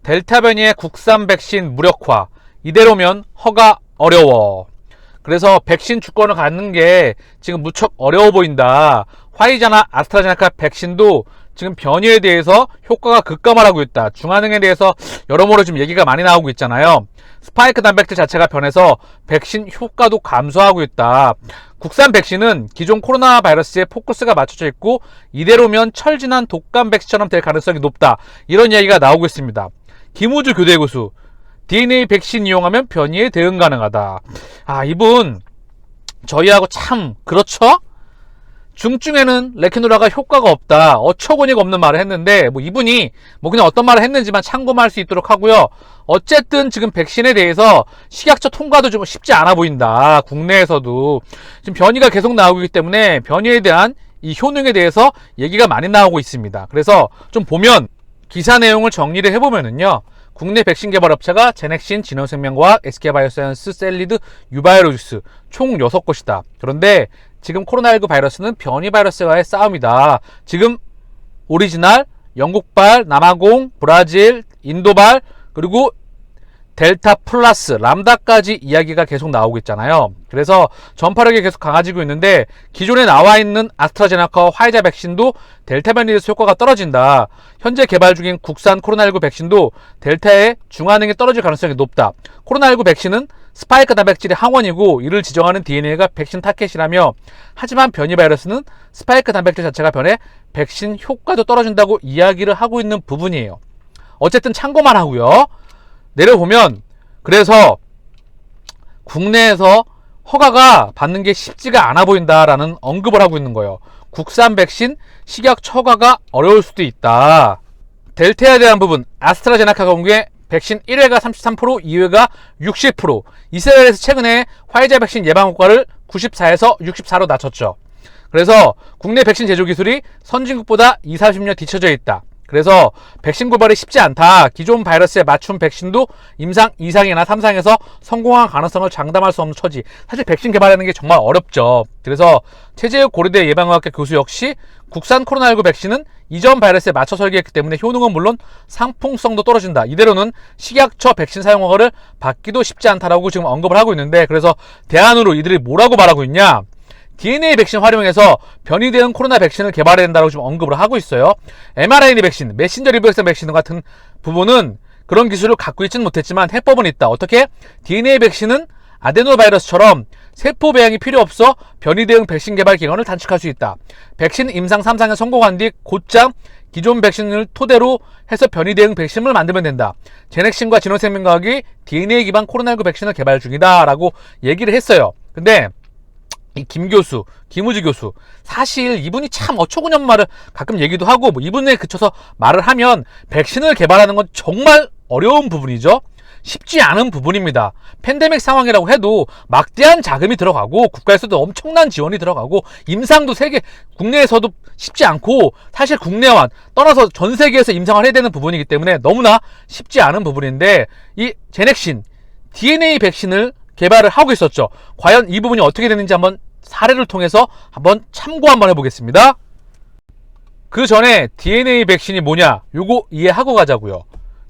델타 변이의 국산 백신 무력화. 이대로면 허가 어려워. 그래서 백신 주권을 갖는 게 지금 무척 어려워 보인다. 화이자나 아스트라제네카 백신도 지금 변이에 대해서 효과가 급감하고 있다. 중화능에 대해서 여러모로 지금 얘기가 많이 나오고 있잖아요. 스파이크 단백질 자체가 변해서 백신 효과도 감소하고 있다. 국산 백신은 기존 코로나 바이러스에 포커스가 맞춰져 있고 이대로면 철진한 독감 백신처럼 될 가능성이 높다. 이런 이야기가 나오고 있습니다. 김우주 교대 교수, DNA 백신 이용하면 변이에 대응 가능하다. 이분 저희하고 참 그렇죠? 중증에는 레케노라가 효과가 없다. 어처구니가 없는 말을 했는데 이분이 그냥 어떤 말을 했는지만 참고할 수 있도록 하고요. 어쨌든 지금 백신에 대해서 식약처 통과도 좀 쉽지 않아 보인다. 국내에서도 지금 변이가 계속 나오고 있기 때문에 변이에 대한 이 효능에 대해서 얘기가 많이 나오고 있습니다. 그래서 좀 보면 기사 내용을 정리를 해보면은요. 국내 백신 개발 업체가 제넥신, 진원생명과학, SK바이오사이언스, 셀리드, 유바이오로직스 총 6곳이다. 그런데 지금 코로나19 바이러스는 변이 바이러스와의 싸움이다. 지금 오리지널, 영국발, 남아공, 브라질, 인도발, 그리고 델타 플러스, 람다까지 이야기가 계속 나오고 있잖아요. 그래서 전파력이 계속 강해지고 있는데 기존에 나와 있는 아스트라제네카와 화이자 백신도 델타 변이에서 효과가 떨어진다. 현재 개발 중인 국산 코로나19 백신도 델타의 중화능이 떨어질 가능성이 높다. 코로나19 백신은 스파이크 단백질의 항원이고 이를 지정하는 DNA가 백신 타켓이라며 하지만 변이 바이러스는 스파이크 단백질 자체가 변해 백신 효과도 떨어진다고 이야기를 하고 있는 부분이에요. 어쨌든 참고만 하고요. 내려보면 그래서 국내에서 허가가 받는 게 쉽지가 않아 보인다라는 언급을 하고 있는 거예요. 국산 백신 식약처 허가가 어려울 수도 있다. 델타에 대한 부분, 아스트라제네카 경우에 백신 1회가 33%, 2회가 60%. 이스라엘에서 최근에 화이자 백신 예방 효과를 94에서 64로 낮췄죠. 그래서 국내 백신 제조 기술이 선진국보다 20, 30년 뒤처져 있다. 그래서 백신 고발이 쉽지 않다. 기존 바이러스에 맞춤 백신도 임상 2상이나 3상에서 성공한 가능성을 장담할 수 없는 처지. 사실 백신 개발하는 게 정말 어렵죠. 그래서 최재욱 고려대 예방의학과 교수 역시 국산 코로나19 백신은 이전 바이러스에 맞춰 설계했기 때문에 효능은 물론 상품성도 떨어진다. 이대로는 식약처 백신 사용 허가를 받기도 쉽지 않다라고 지금 언급을 하고 있는데, 그래서 대안으로 이들이 뭐라고 말하고 있냐? DNA 백신 활용해서 변이 대응 코로나 백신을 개발해야 된다고 지금 언급을 하고 있어요. mRNA 백신, 메신저 리보엑스 백신 같은 부분은 그런 기술을 갖고 있지는 못했지만 해법은 있다. 어떻게? DNA 백신은 아데노바이러스처럼 세포 배양이 필요 없어 변이 대응 백신 개발 기간을 단축할 수 있다. 백신 임상 3상에 성공한 뒤 곧장 기존 백신을 토대로 해서 변이 대응 백신을 만들면 된다. 제넥신과 진원생명과학이 DNA 기반 코로나19 백신을 개발 중이다 라고 얘기를 했어요. 근데 이 김우지 교수, 사실 이분이 참 어처구니없는 말을 가끔 얘기도 하고 이분에 그쳐서 말을 하면 백신을 개발하는 건 정말 어려운 부분이죠. 쉽지 않은 부분입니다. 팬데믹 상황이라고 해도 막대한 자금이 들어가고 국가에서도 엄청난 지원이 들어가고 임상도 세계 국내에서도 쉽지 않고 사실 국내와 떠나서 전 세계에서 임상을 해야 되는 부분이기 때문에 너무나 쉽지 않은 부분인데 이 제넥신 DNA 백신을 개발을 하고 있었죠. 과연 이 부분이 어떻게 되는지 한번 사례를 통해서 한번 참고 한번 해보겠습니다. 그 전에 DNA 백신이 뭐냐? 요거 이해하고 가자고요.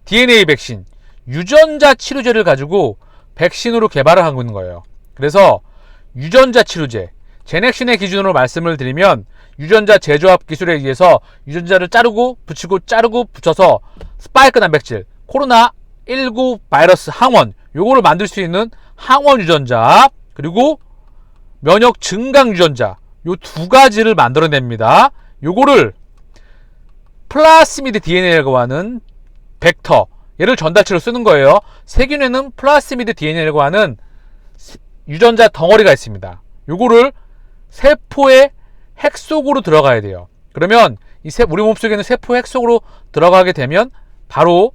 DNA 백신, 유전자 치료제를 가지고 백신으로 개발을 하고 있는 거예요. 그래서 유전자 치료제, 제넥신의 기준으로 말씀을 드리면 유전자 재조합 기술에 의해서 유전자를 자르고 붙여서 스파이크 단백질, 코로나19 바이러스 항원, 요거를 만들 수 있는 항원 유전자, 그리고 면역 증강 유전자, 요 두 가지를 만들어냅니다. 요거를 플라스미드 DNA라고 하는 벡터, 얘를 전달체로 쓰는 거예요. 세균에는 플라스미드 DNA라고 하는 유전자 덩어리가 있습니다. 요거를 세포의 핵 속으로 들어가야 돼요. 그러면 우리 몸속에 있는 세포 핵 속으로 들어가게 되면 바로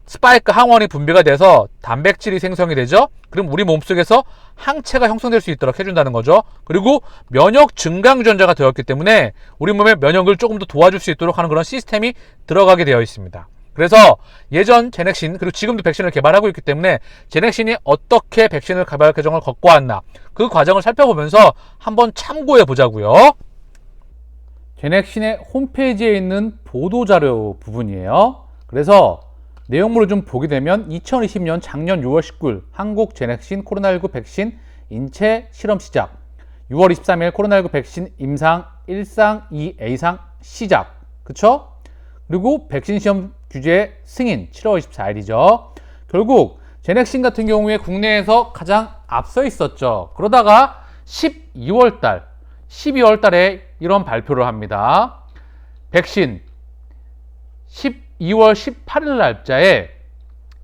스파이크 항원이 분비가 돼서 단백질이 생성이 되죠. 그럼 우리 몸속에서 항체가 형성될 수 있도록 해준다는 거죠. 그리고 면역 증강 유전자가 되었기 때문에 우리 몸의 면역을 조금 더 도와줄 수 있도록 하는 그런 시스템이 들어가게 되어 있습니다. 그래서 예전 제넥신, 그리고 지금도 백신을 개발하고 있기 때문에 제넥신이 어떻게 백신을 개발 과정을 겪고 왔나, 그 과정을 살펴보면서 한번 참고해 보자고요. 제넥신의 홈페이지에 있는 보도자료 부분이에요. 그래서 내용물을 좀 보게 되면 2020년 작년 6월 19일 한국 제넥신 코로나19 백신 인체 실험 시작, 6월 23일 코로나19 백신 임상 1상 2A상 시작, 그쵸? 그리고 백신 시험 규제 승인 7월 24일이죠. 결국 제넥신 같은 경우에 국내에서 가장 앞서 있었죠. 그러다가 12월 달에 이런 발표를 합니다. 백신 12월 18일 날짜에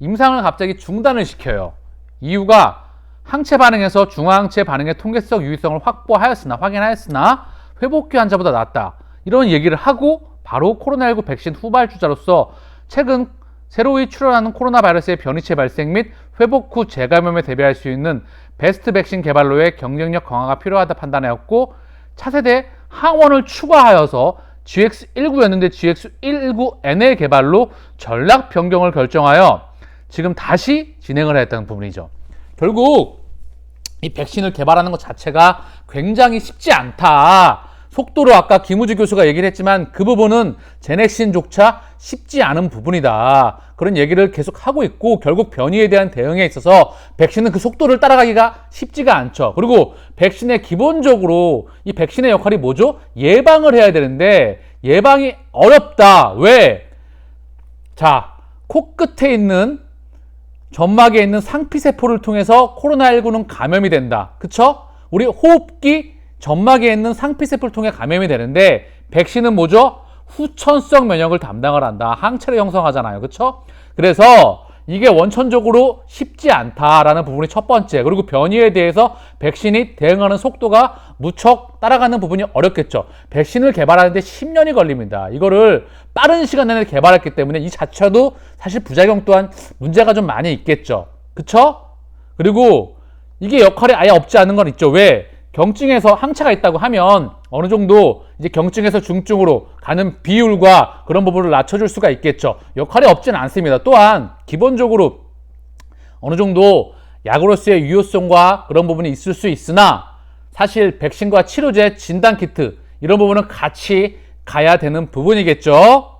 임상을 갑자기 중단을 시켜요. 이유가 항체 반응에서 중화항체 반응의 통계적 유의성을 확인하였으나 회복기 환자보다 낫다. 이런 얘기를 하고 바로 코로나19 백신 후발주자로서 최근 새로이 출현하는 코로나 바이러스의 변이체 발생 및 회복 후 재감염에 대비할 수 있는 베스트 백신 개발로의 경쟁력 강화가 필요하다 판단하였고, 차세대 항원을 추가하여서 GX19였는데 GX19NL 개발로 전략 변경을 결정하여 지금 다시 진행을 했다는 부분이죠. 결국 이 백신을 개발하는 것 자체가 굉장히 쉽지 않다. 속도로 아까 김우주 교수가 얘기를 했지만 그 부분은 제넥신조차 쉽지 않은 부분이다. 그런 얘기를 계속 하고 있고, 결국 변이에 대한 대응에 있어서 백신은 그 속도를 따라가기가 쉽지가 않죠. 그리고 백신의 기본적으로 이 백신의 역할이 뭐죠? 예방을 해야 되는데 예방이 어렵다. 왜? 자, 코끝에 있는 점막에 있는 상피세포를 통해서 코로나19는 감염이 된다. 그쵸? 우리 호흡기 점막에 있는 상피세포를 통해 감염이 되는데, 백신은 뭐죠? 후천성 면역을 담당을 한다. 항체를 형성하잖아요. 그쵸? 그래서 이게 원천적으로 쉽지 않다라는 부분이 첫 번째. 그리고 변이에 대해서 백신이 대응하는 속도가 무척 따라가는 부분이 어렵겠죠. 백신을 개발하는데 10년이 걸립니다. 이거를 빠른 시간 내에 개발했기 때문에 이 자체도 사실 부작용 또한 문제가 좀 많이 있겠죠. 그쵸? 그리고 이게 역할이 아예 없지 않은 건 있죠. 왜? 경증에서 항체가 있다고 하면 어느 정도 이제 경증에서 중증으로 가는 비율과 그런 부분을 낮춰줄 수가 있겠죠. 역할이 없지는 않습니다. 또한 기본적으로 어느 정도 약으로서의 유효성과 그런 부분이 있을 수 있으나, 사실 백신과 치료제, 진단키트 이런 부분은 같이 가야 되는 부분이겠죠.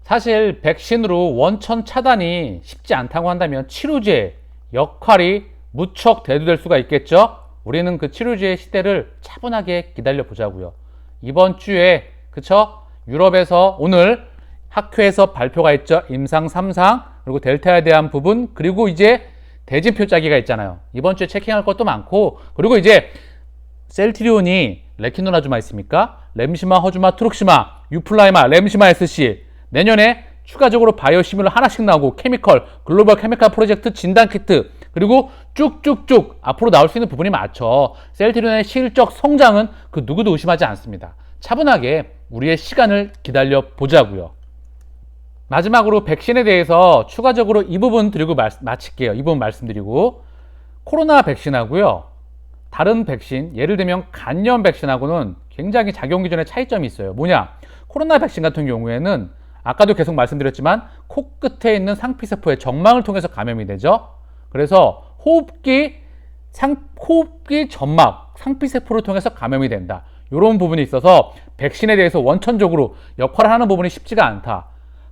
사실 백신으로 원천 차단이 쉽지 않다고 한다면 치료제 역할이 무척 대두될 수가 있겠죠. 우리는 그 치료제의 시대를 차분하게 기다려 보자고요. 이번 주에 그쵸? 유럽에서 오늘 학회에서 발표가 있죠. 임상 3상, 그리고 델타에 대한 부분, 그리고 이제 대진표 짜기가 있잖아요. 이번 주에 체킹할 것도 많고, 그리고 이제 셀트리온이 레키노라주마 있습니까? 렘시마, 허주마, 트룩시마, 유플라이마, 렘시마 SC, 내년에 추가적으로 바이오 시뮬러 하나씩 나오고, 케미컬, 글로벌 케미컬 프로젝트 진단키트, 그리고 쭉쭉쭉 앞으로 나올 수 있는 부분이 많죠. 셀트리온의 실적 성장은 그 누구도 의심하지 않습니다. 차분하게 우리의 시간을 기다려 보자고요. 마지막으로 백신에 대해서 추가적으로 이 부분 드리고 마칠게요. 이 부분 말씀드리고, 코로나 백신하고요, 다른 백신, 예를 들면 간염 백신하고는 굉장히 작용 기전에 차이점이 있어요. 뭐냐? 코로나 백신 같은 경우에는 아까도 계속 말씀드렸지만 코끝에 있는 상피세포의 정막을 통해서 감염이 되죠. 그래서 호흡기 점막, 상피세포를 통해서 감염이 된다. 이런 부분이 있어서 백신에 대해서 원천적으로 역할을 하는 부분이 쉽지가 않다.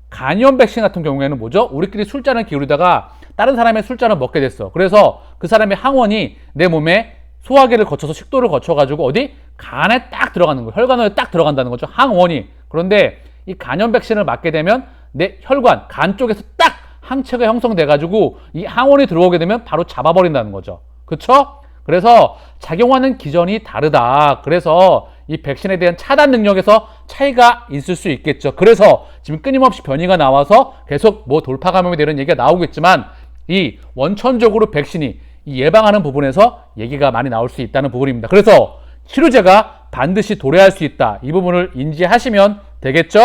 간염 백신 같은 경우에는 뭐죠? 우리끼리 술잔을 기울이다가 다른 사람의 술잔을 먹게 됐어. 그래서 그 사람의 항원이 내 몸에 소화기를 거쳐서 식도를 거쳐가지고 어디? 간에 딱 들어가는 거예요. 혈관에 딱 들어간다는 거죠. 항원이. 그런데 이 간염 백신을 맞게 되면 내 혈관, 간 쪽에서 딱 항체가 형성돼가지고 이 항원이 들어오게 되면 바로 잡아버린다는 거죠. 그쵸? 그래서 작용하는 기전이 다르다. 그래서 이 백신에 대한 차단 능력에서 차이가 있을 수 있겠죠. 그래서 지금 끊임없이 변이가 나와서 계속 뭐 돌파 감염이 되는 얘기가 나오겠지만, 이 원천적으로 백신이 이 예방하는 부분에서 얘기가 많이 나올 수 있다는 부분입니다. 그래서 치료제가 반드시 도래할 수 있다. 이 부분을 인지하시면 되겠죠?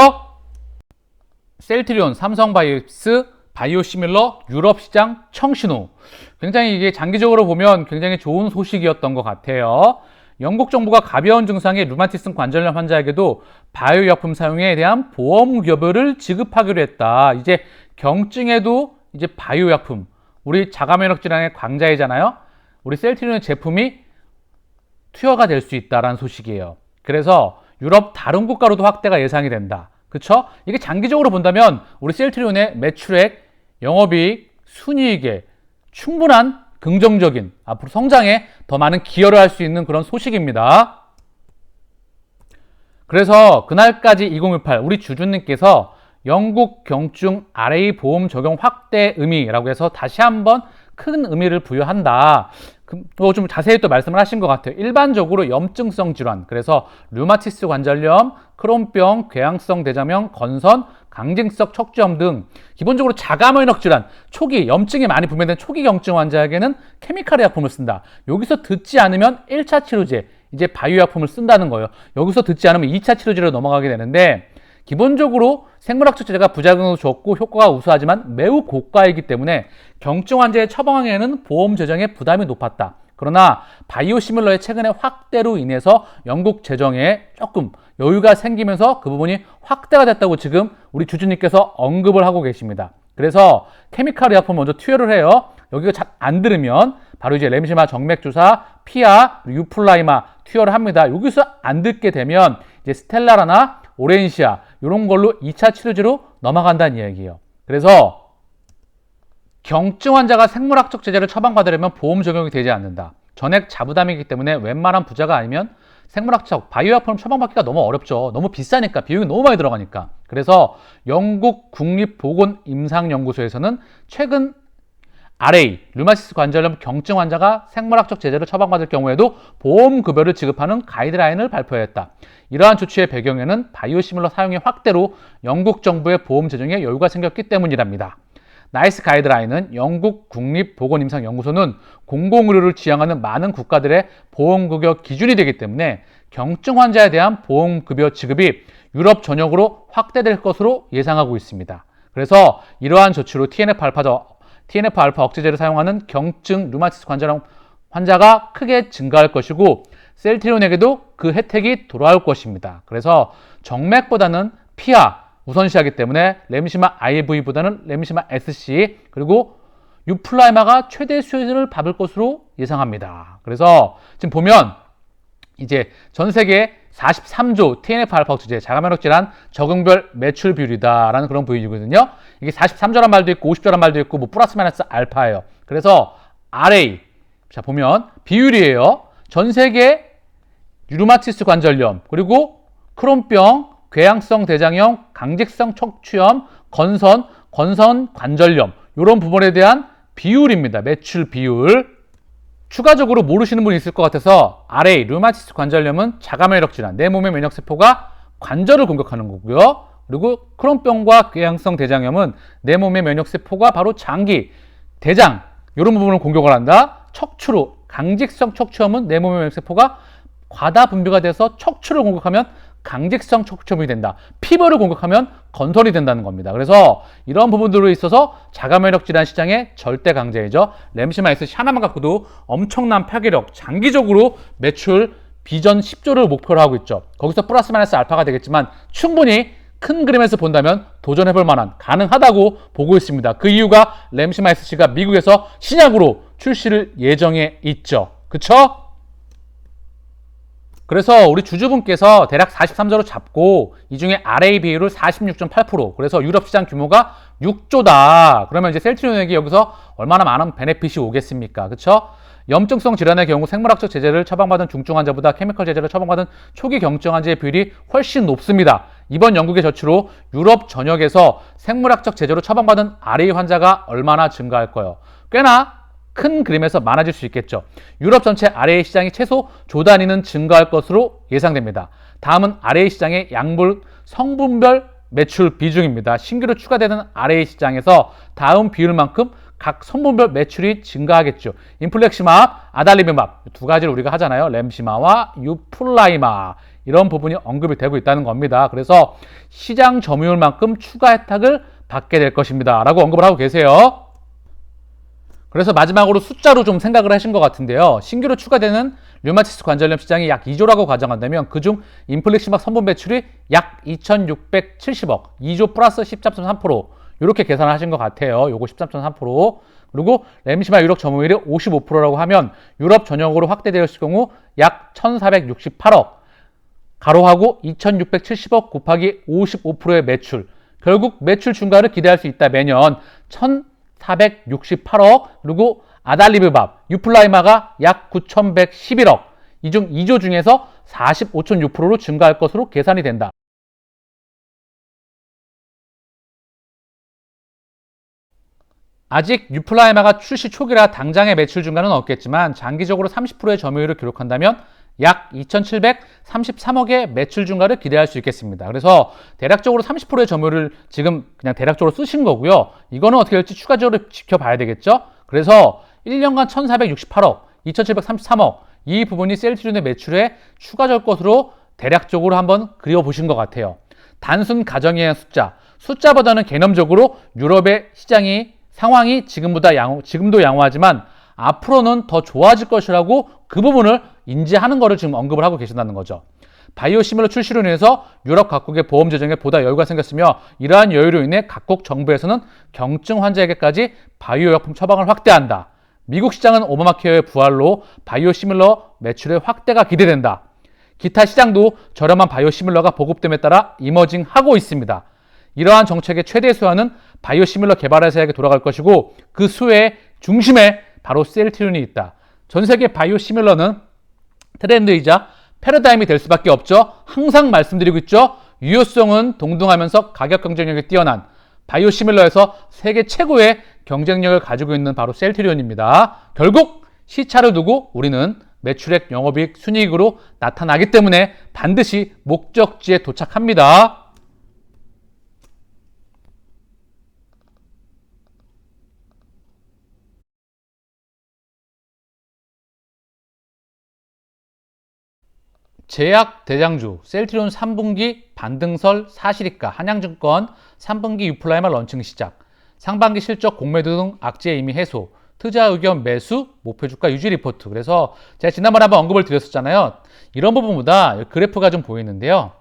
셀트리온, 삼성바이오스, 바이오시밀러 유럽 시장 청신호. 굉장히 이게 장기적으로 보면 굉장히 좋은 소식이었던 것 같아요. 영국 정부가 가벼운 증상의 류마티슨 관절염 환자에게도 바이오 약품 사용에 대한 보험 급여를 지급하기로 했다. 이제 경증에도 이제 바이오 약품, 우리 자가면역 질환의 광자이잖아요. 우리 셀트리온 제품이 투여가 될 수 있다라는 소식이에요. 그래서 유럽 다른 국가로도 확대가 예상이 된다. 그쵸? 이게 장기적으로 본다면 우리 셀트리온의 매출액 영업이익, 순이익에 충분한 긍정적인 앞으로 성장에 더 많은 기여를 할 수 있는 그런 소식입니다. 그래서 그날까지 2018 우리 주주님께서 영국 경증 RA 보험 적용 확대 의미라고 해서 다시 한번 큰 의미를 부여한다. 좀 자세히 또 말씀을 하신 것 같아요. 일반적으로 염증성 질환, 그래서 류마티스 관절염, 크론병, 궤양성 대장염, 건선, 강직성 척추염 등 기본적으로 자가면역 질환, 초기 염증이 많이 분배된 초기 경증 환자에게는 케미칼 의약품을 쓴다. 여기서 듣지 않으면 1차 치료제, 이제 바이오약품을 쓴다는 거예요. 여기서 듣지 않으면 2차 치료제로 넘어가게 되는데, 기본적으로 생물학적 제제가 부작용도 적고 효과가 우수하지만 매우 고가이기 때문에 경증 환자의 처방에는 보험 재정에 부담이 높았다. 그러나 바이오시밀러의 최근의 확대로 인해서 영국 재정에 조금 여유가 생기면서 그 부분이 확대가 됐다고 지금 우리 주주님께서 언급을 하고 계십니다. 그래서 케미칼 의약품 먼저 투여를 해요. 여기가 잘 안 들으면 바로 이제 램시마 정맥주사, 피아, 유플라이마 투여를 합니다. 여기서 안 듣게 되면 이제 스텔라라나 오렌시아 이런 걸로 2차 치료제로 넘어간다는 이야기예요. 그래서 경증 환자가 생물학적 제재를 처방받으려면 보험 적용이 되지 않는다. 전액 자부담이기 때문에 웬만한 부자가 아니면 생물학적 바이오약품 처방받기가 너무 어렵죠. 너무 비싸니까, 비용이 너무 많이 들어가니까. 그래서 영국 국립보건임상연구소에서는 최근 RA, 류마티스 관절염 경증 환자가 생물학적 제재를 처방받을 경우에도 보험급여를 지급하는 가이드라인을 발표했다. 이러한 조치의 배경에는 바이오시밀러 사용의 확대로 영국 정부의 보험 재정에 여유가 생겼기 때문이랍니다. 나이스 가이드라인은 영국 국립보건임상연구소는 공공의료를 지향하는 많은 국가들의 보험급여 기준이 되기 때문에 경증 환자에 대한 보험급여 지급이 유럽 전역으로 확대될 것으로 예상하고 있습니다. 그래서 이러한 조치로 TNF-알파 억제제를 사용하는 경증 류마티스 관절염 환자가 크게 증가할 것이고 셀트리온에게도 그 혜택이 돌아올 것입니다. 그래서 정맥보다는 피아 우선시하기 때문에 램시마 IV보다는 램시마 SC 그리고 유플라이마가 최대 수혜를 받을 것으로 예상합니다. 그래서 지금 보면 이제 전 세계 43조 TNF-알파 억제제 자가면역 질환 적응별 매출 비율이다라는 그런 부위이거든요. 이게 43조란 말도 있고 50조란 말도 있고 뭐 플러스 마이너스 알파예요. 그래서 RA 자 보면 비율이에요. 전 세계 류마티스 관절염 그리고 크론병, 궤양성 대장염, 강직성 척추염, 건선 관절염 이런 부분에 대한 비율입니다. 매출 비율. 추가적으로 모르시는 분이 있을 것 같아서 RA, 류마티스 관절염은 자가면역 질환, 내 몸의 면역세포가 관절을 공격하는 거고요. 그리고 크론병과 궤양성 대장염은 내 몸의 면역세포가 바로 장기, 대장 이런 부분을 공격을 한다. 척추로, 강직성 척추염은 내 몸의 면역세포가 과다 분비가 돼서 척추를 공격하면 강직성 척추염이 된다. 피부를 공격하면 건설이 된다는 겁니다. 그래서 이런 부분들로 있어서 자가면역 질환 시장의 절대 강자이죠. 램시마 SC 하나만 갖고도 엄청난 파괴력, 장기적으로 매출 비전 10조를 목표로 하고 있죠. 거기서 플러스 마이너스 알파가 되겠지만 충분히 큰 그림에서 본다면 도전해볼 만한, 가능하다고 보고 있습니다. 그 이유가 램시마 SC가 미국에서 신약으로 출시를 예정에 있죠. 그쵸? 그래서 우리 주주분께서 대략 43조로 잡고 이 중에 RA 비율을 46.8%, 그래서 유럽 시장 규모가 6조다. 그러면 이제 셀트리온에게 여기서 얼마나 많은 베네핏이 오겠습니까? 그쵸? 염증성 질환의 경우 생물학적 제재를 처방받은 중증 환자보다 케미컬 제재를 처방받은 초기 경증 환자의 비율이 훨씬 높습니다. 이번 연구의 저치로 유럽 전역에서 생물학적 제재로 처방받은 RA 환자가 얼마나 증가할까요? 꽤나 큰 그림에서 많아질 수 있겠죠. 유럽 전체 RA 시장이 최소 조 단위는 증가할 것으로 예상됩니다. 다음은 RA 시장의 양분 성분별 매출 비중입니다. 신규로 추가되는 RA 시장에서 다음 비율만큼 각 성분별 매출이 증가하겠죠. 인플렉시맙, 아달리베맙 두 가지를 우리가 하잖아요. 램시마와 유플라이마 이런 부분이 언급이 되고 있다는 겁니다. 그래서 시장 점유율만큼 추가 혜택을 받게 될 것입니다. 라고 언급을 하고 계세요. 그래서 마지막으로 숫자로 좀 생각을 하신 것 같은데요. 신규로 추가되는 류마티스 관절염 시장이 약 2조라고 가정한다면 그중 인플렉시맙 선분 매출이 약 2,670억, 2조 플러스 13.3% 이렇게 계산을 하신 것 같아요. 요거 13.3%. 그리고 램시마 유럽 점유율이 55%라고 하면 유럽 전역으로 확대되었을 경우 약 1,468억, 가로하고 2,670억 곱하기 55%의 매출. 결국 매출 증가를 기대할 수 있다. 매년 468억, 그리고 아달리브밥, 유플라이마가 약 9,111억, 이 중 2조 중에서 45.6%로 증가할 것으로 계산이 된다. 아직 유플라이마가 출시 초기라 당장의 매출 증가는 없겠지만 장기적으로 30%의 점유율을 기록한다면 약 2,733억의 매출 증가를 기대할 수 있겠습니다. 그래서 대략적으로 30%의 점유율을 지금 그냥 대략적으로 쓰신 거고요. 이거는 어떻게 될지 추가적으로 지켜봐야 되겠죠. 그래서 1년간 1,468억, 2,733억, 이 부분이 셀트리온의 매출에 추가될 것으로 대략적으로 한번 그려보신 것 같아요. 단순 가정의 숫자보다는 개념적으로 유럽의 상황이 지금도 양호하지만 앞으로는 더 좋아질 것이라고 그 부분을 인지하는 것을 지금 언급을 하고 계신다는 거죠. 바이오시밀러 출시로 인해서 유럽 각국의 보험 재정에 보다 여유가 생겼으며 이러한 여유로 인해 각국 정부에서는 경증 환자에게까지 바이오 약품 처방을 확대한다. 미국 시장은 오바마케어의 부활로 바이오시밀러 매출의 확대가 기대된다. 기타 시장도 저렴한 바이오시밀러가 보급됨에 따라 이머징하고 있습니다. 이러한 정책의 최대 수혜는 바이오시밀러 개발 회사에게 돌아갈 것이고 그 수혜의 중심에 바로 셀트리온이 있다. 전 세계 바이오시밀러는 트렌드이자 패러다임이 될 수밖에 없죠. 항상 말씀드리고 있죠. 유효성은 동등하면서 가격 경쟁력이 뛰어난 바이오시밀러에서 세계 최고의 경쟁력을 가지고 있는 바로 셀트리온입니다. 결국 시차를 두고 우리는 매출액, 영업이익, 순이익으로 나타나기 때문에 반드시 목적지에 도착합니다. 제약 대장주 셀트리온 3분기 반등설 사실이까 한양증권 3분기 유플라이마 런칭 시작, 상반기 실적 공매도 등 악재 이미 해소, 투자 의견 매수, 목표주가 유지 리포트. 그래서 제가 지난번에 한번 언급을 드렸었잖아요. 이런 부분보다 그래프가 좀 보이는데요.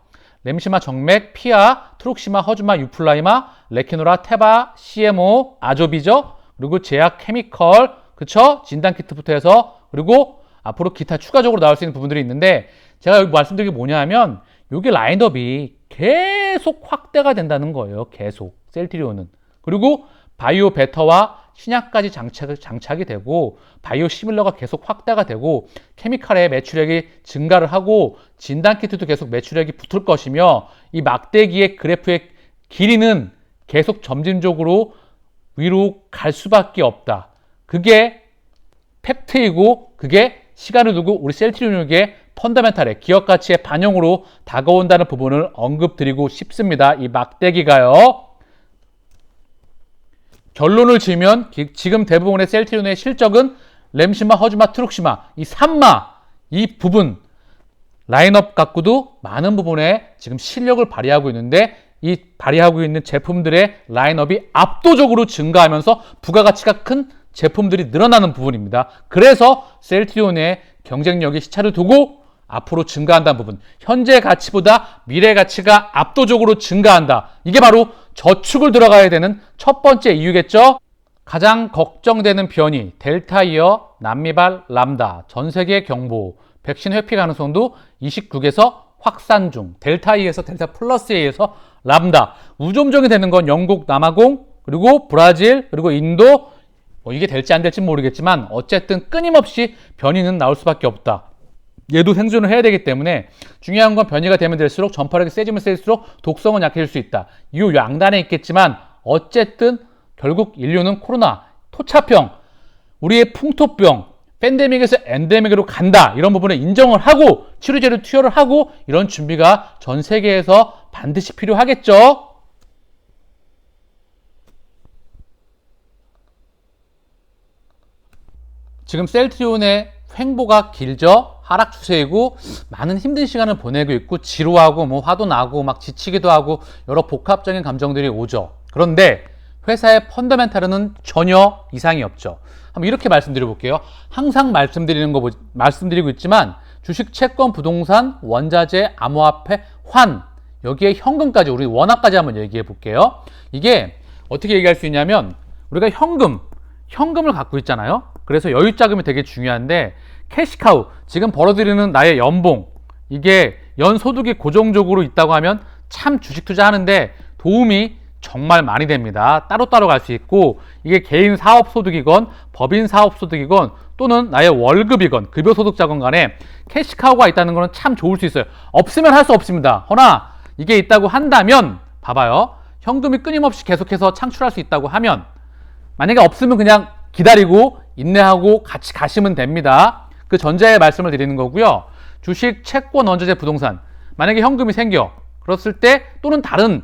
램시마 정맥, 피아, 트룩시마, 허즈마, 유플라이마, 레키노라, 테바, CMO, 아조비죠. 그리고 제약 케미컬, 그쵸? 진단키트부터 해서, 그리고 앞으로 기타 추가적으로 나올 수 있는 부분들이 있는데 제가 여기 말씀드린 게 뭐냐 하면 여기 라인업이 계속 확대가 된다는 거예요. 계속 셀트리온은. 그리고 바이오 베터와 신약까지 장착이 되고 바이오 시밀러가 계속 확대가 되고 케미칼의 매출액이 증가를 하고 진단키트도 계속 매출액이 붙을 것이며 이 막대기의 그래프의 길이는 계속 점진적으로 위로 갈 수밖에 없다. 그게 팩트이고 그게 시간을 두고 우리 셀트리온에게 펀더멘탈의 기업 가치의 반영으로 다가온다는 부분을 언급드리고 싶습니다. 이 막대기가요. 결론을 지으면 지금 대부분의 셀트리온의 실적은 램시마, 허즈마, 트룩시마 이 3마 이 부분 라인업 갖고도 많은 부분에 지금 실력을 발휘하고 있는데 이 발휘하고 있는 제품들의 라인업이 압도적으로 증가하면서 부가가치가 큰 제품들이 늘어나는 부분입니다. 그래서 셀트리온의 경쟁력이 시차를 두고 앞으로 증가한다는 부분, 현재 가치보다 미래 가치가 압도적으로 증가한다. 이게 바로 저축을 들어가야 되는 첫 번째 이유겠죠. 가장 걱정되는 변이 델타 이어 남미발 람다 전 세계 경보 백신 회피 가능성도 29개에서 확산 중, 델타 E에서 델타 플러스에 의해서 람다 우점적이 되는 건 영국 남아공 그리고 브라질 그리고 인도 이게 될지 안 될지 모르겠지만 어쨌든 끊임없이 변이는 나올 수밖에 없다. 얘도 생존을 해야 되기 때문에 중요한 건 변이가 되면 될수록 전파력이 세지면 세질수록 독성은 약해질 수 있다. 이 양단에 있겠지만 어쨌든 결국 인류는 코로나, 토차병, 우리의 풍토병, 팬데믹에서 엔데믹으로 간다. 이런 부분을 인정을 하고 치료제를 투여를 하고 이런 준비가 전 세계에서 반드시 필요하겠죠. 지금 셀트리온의 횡보가 길죠. 하락 추세이고 많은 힘든 시간을 보내고 있고 지루하고 뭐 화도 나고 막 지치기도 하고 여러 복합적인 감정들이 오죠. 그런데 회사의 펀더멘탈은 전혀 이상이 없죠. 한번 이렇게 말씀드려 볼게요. 항상 말씀드리고 있지만 주식, 채권, 부동산, 원자재, 암호화폐, 환 여기에 현금까지 우리 원화까지 한번 얘기해 볼게요. 이게 어떻게 얘기할 수 있냐면 우리가 현금을 갖고 있잖아요. 그래서 여유자금이 되게 중요한데 캐시카우, 지금 벌어들이는 나의 연봉, 이게 연소득이 고정적으로 있다고 하면 참 주식 투자하는데 도움이 정말 많이 됩니다. 따로따로 갈 수 있고 이게 개인 사업소득이건 법인 사업소득이건 또는 나의 월급이건 급여소득자건 간에 캐시카우가 있다는 것은 참 좋을 수 있어요. 없으면 할 수 없습니다. 허나 이게 있다고 한다면 봐봐요. 현금이 끊임없이 계속해서 창출할 수 있다고 하면 만약에 없으면 그냥 기다리고 인내하고 같이 가시면 됩니다. 그 전제의 말씀을 드리는 거고요. 주식, 채권, 원자재, 부동산 만약에 현금이 생겨 그랬을 때 또는 다른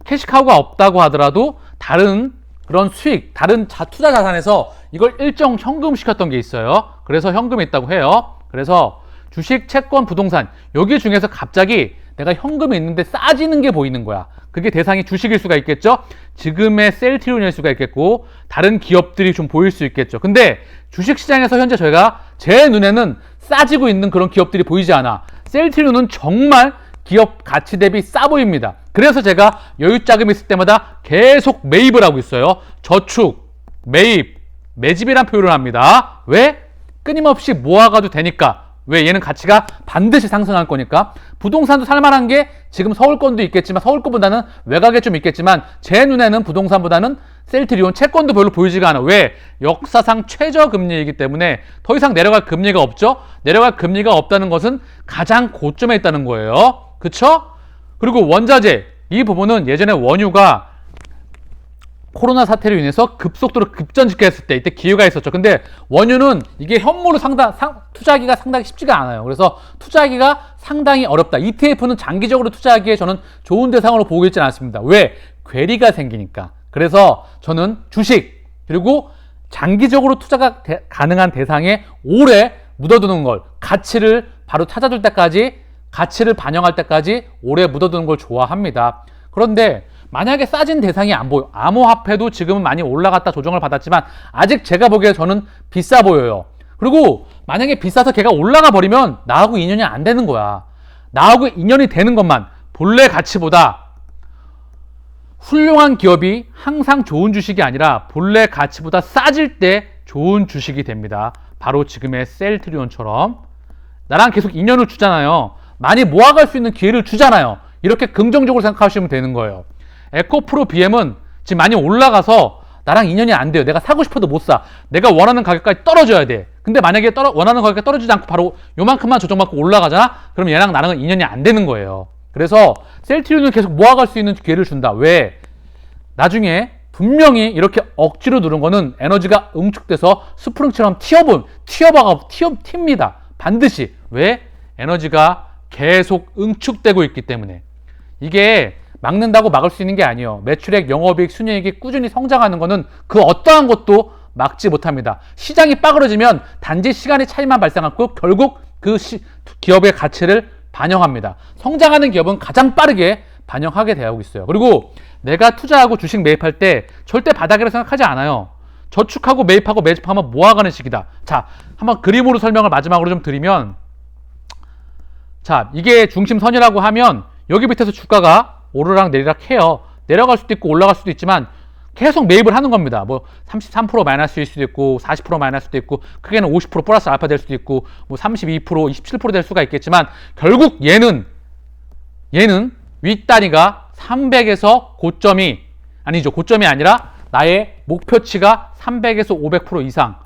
캐시카우가 없다고 하더라도 다른 그런 수익, 다른 투자 자산에서 이걸 일정 현금시켰던 게 있어요. 그래서 현금이 있다고 해요. 그래서 주식, 채권, 부동산 여기 중에서 갑자기 내가 현금이 있는데 싸지는 게 보이는 거야. 그게 대상이 주식일 수가 있겠죠. 지금의 셀트리온일 수가 있겠고 다른 기업들이 좀 보일 수 있겠죠. 근데 주식시장에서 현재 저희가 제 눈에는 싸지고 있는 그런 기업들이 보이지 않아. 셀트리온은 정말 기업 가치 대비 싸 보입니다. 그래서 제가 여유 자금이 있을 때마다 계속 매입을 하고 있어요. 저축, 매입, 매집이란 표현을 합니다. 왜? 끊임없이 모아가도 되니까. 왜? 얘는 가치가 반드시 상승할 거니까. 부동산도 살만한 게 지금 서울권도 있겠지만 서울권보다는 외곽에 좀 있겠지만 제 눈에는 부동산보다는 셀트리온 채권도 별로 보이지가 않아. 왜? 역사상 최저금리이기 때문에 더 이상 내려갈 금리가 없죠. 내려갈 금리가 없다는 것은 가장 고점에 있다는 거예요. 그쵸? 그리고 원자재 이 부분은 예전에 원유가 코로나 사태로 인해서 급속도로 급전직했을 때 이때 기회가 있었죠. 근데 원유는 이게 현물로 투자하기가 상당히 쉽지가 않아요. 그래서 투자하기가 상당히 어렵다. ETF는 장기적으로 투자하기에 저는 좋은 대상으로 보고 있지는 않습니다. 왜? 괴리가 생기니까. 그래서 저는 주식 그리고 장기적으로 투자가 가능한 대상에 오래 묻어두는 걸 가치를 바로 찾아줄 때까지 가치를 반영할 때까지 오래 묻어두는 걸 좋아합니다. 그런데 만약에 싸진 대상이 안 보여. 암호화폐도 지금은 많이 올라갔다 조정을 받았지만 아직 제가 보기에 저는 비싸 보여요. 그리고 만약에 비싸서 걔가 올라가 버리면 나하고 인연이 안 되는 거야. 나하고 인연이 되는 것만 본래 가치보다 훌륭한 기업이 항상 좋은 주식이 아니라 본래 가치보다 싸질 때 좋은 주식이 됩니다. 바로 지금의 셀트리온처럼 나랑 계속 인연을 주잖아요. 많이 모아갈 수 있는 기회를 주잖아요. 이렇게 긍정적으로 생각하시면 되는 거예요. 에코프로 BM은 지금 많이 올라가서 나랑 인연이 안 돼요. 내가 사고 싶어도 못 사. 내가 원하는 가격까지 떨어져야 돼. 근데 만약에 원하는 가격이 떨어지지 않고 바로 요만큼만 조정받고 올라가잖아? 그럼 얘랑 나랑은 인연이 안 되는 거예요. 그래서 셀트리온은 계속 모아갈 수 있는 기회를 준다. 왜? 나중에 분명히 이렇게 억지로 누른 거는 에너지가 응축돼서 스프링처럼 튑니다. 반드시. 왜? 에너지가 계속 응축되고 있기 때문에. 이게 막는다고 막을 수 있는 게 아니에요. 매출액, 영업이익, 순이익이 꾸준히 성장하는 거는 그 어떠한 것도 막지 못합니다. 시장이 빠그러지면 단지 시간의 차이만 발생하고 결국 그 기업의 가치를 반영합니다. 성장하는 기업은 가장 빠르게 반영하게 되고 있어요. 그리고 내가 투자하고 주식 매입할 때 절대 바닥이라고 생각하지 않아요. 저축하고 매입하고 매집하면 모아가는 시기다. 자, 한번 그림으로 설명을 마지막으로 좀 드리면, 자, 이게 중심선이라고 하면 여기 밑에서 주가가 오르락 내리락 해요. 내려갈 수도 있고 올라갈 수도 있지만 계속 매입을 하는 겁니다. 뭐 33% 마이너스일 수도 있고 40% 마이너스일 수도 있고 크게는 50% 플러스 알파 될 수도 있고 뭐 32%, 27% 될 수가 있겠지만 결국 얘는 윗다리가 300에서 고점이 아니라 나의 목표치가 300에서 500% 이상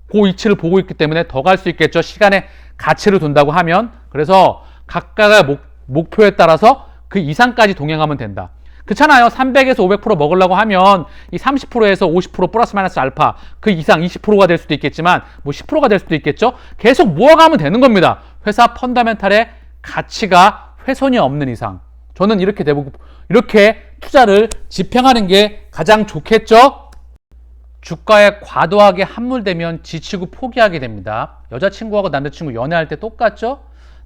그 위치를 보고 있기 때문에 더 갈 수 있겠죠. 시간의 가치를 둔다고 하면. 그래서 각각의 목표에 따라서 그 이상까지 동행하면 된다. 그렇잖아요. 300에서 500% 먹으려고 하면 이 30%에서 50% 플러스 마이너스 알파 그 이상 20%가 될 수도 있겠지만 뭐 10%가 될 수도 있겠죠. 계속 모아가면 되는 겁니다. 회사 펀더멘탈의 가치가 훼손이 없는 이상. 저는 이렇게 투자를 집행하는 게 가장 좋겠죠. 주가에 과도하게 함몰되면 지치고 포기하게 됩니다. 여자친구하고 남자친구 연애할 때 똑같죠?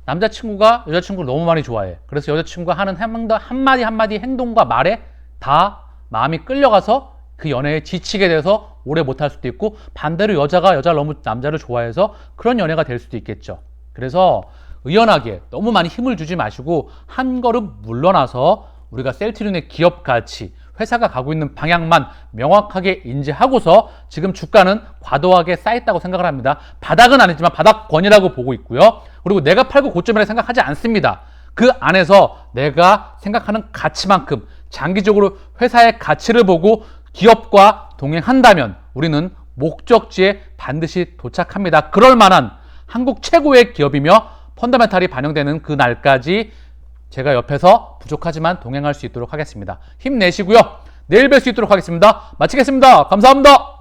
남자친구가 여자친구를 너무 많이 좋아해. 그래서 여자친구가 하는 한마디 행동과 말에 다 마음이 끌려가서 그 연애에 지치게 돼서 오래 못할 수도 있고, 반대로 여자가 여자를 너무 남자를 좋아해서 그런 연애가 될 수도 있겠죠. 그래서 의연하게 너무 많이 힘을 주지 마시고 한 걸음 물러나서 우리가 셀트리온의 기업 가치, 회사가 가고 있는 방향만 명확하게 인지하고서 지금 주가는 과도하게 쌓였다고 생각을 합니다. 바닥은 아니지만 바닥권이라고 보고 있고요. 그리고 내가 팔고 고점이라고 생각하지 않습니다. 그 안에서 내가 생각하는 가치만큼 장기적으로 회사의 가치를 보고 기업과 동행한다면 우리는 목적지에 반드시 도착합니다. 그럴 만한 한국 최고의 기업이며 펀더멘탈이 반영되는 그 날까지 제가 옆에서 부족하지만 동행할 수 있도록 하겠습니다. 힘내시고요. 내일 뵐 수 있도록 하겠습니다. 마치겠습니다. 감사합니다.